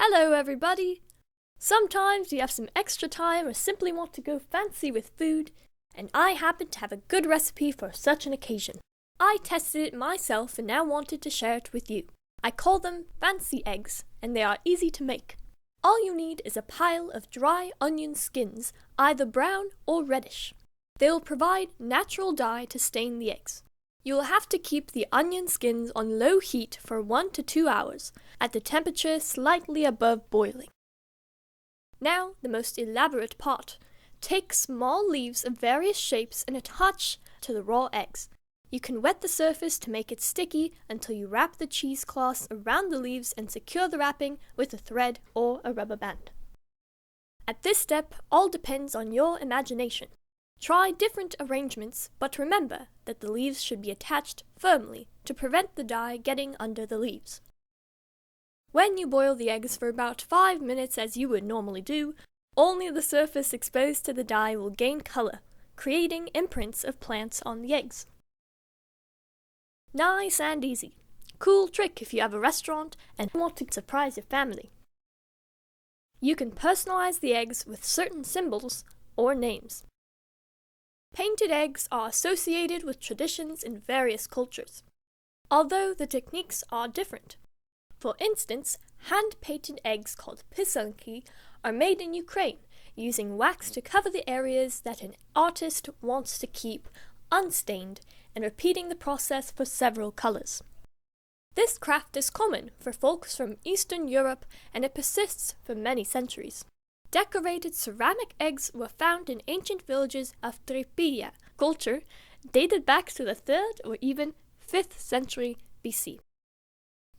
Hello everybody! Sometimes you have some extra time or simply want to go fancy with food, and I happen to have a good recipe for such an occasion. I tested it myself and now wanted to share it with you. I call them fancy eggs, and they are easy to make. All you need is a pile of dry onion skins, either brown or reddish. They will provide natural dye to stain the eggs. You will have to keep the onion skins on low heat for 1 to 2 hours, at the temperature slightly above boiling. Now, the most elaborate part. Take small leaves of various shapes and attach to the raw eggs. You can wet the surface to make it sticky until you wrap the cheesecloths around the leaves and secure the wrapping with a thread or a rubber band. At this step, all depends on your imagination. Try different arrangements, but remember that the leaves should be attached firmly to prevent the dye getting under the leaves. When you boil the eggs for about 5 minutes as you would normally do, only the surface exposed to the dye will gain color, creating imprints of plants on the eggs. Nice and easy. Cool trick if you have a restaurant and want to surprise your family. You can personalize the eggs with certain symbols or names. Painted eggs are associated with traditions in various cultures, although the techniques are different. For instance, hand-painted eggs called krashanky are made in Ukraine, using wax to cover the areas that an artist wants to keep unstained and repeating the process for several colors. This craft is common for folks from Eastern Europe and it persists for many centuries. Decorated ceramic eggs were found in ancient villages of Tripia culture dated back to the 3rd or even 5th century BC.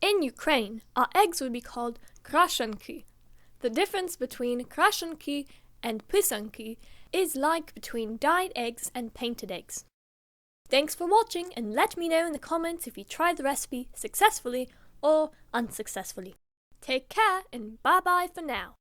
In Ukraine, our eggs would be called krashanky. The difference between krashanky and krashanky is like between dyed eggs and painted eggs. Thanks for watching and let me know in the comments if you tried the recipe successfully or unsuccessfully. Take care and bye bye for now.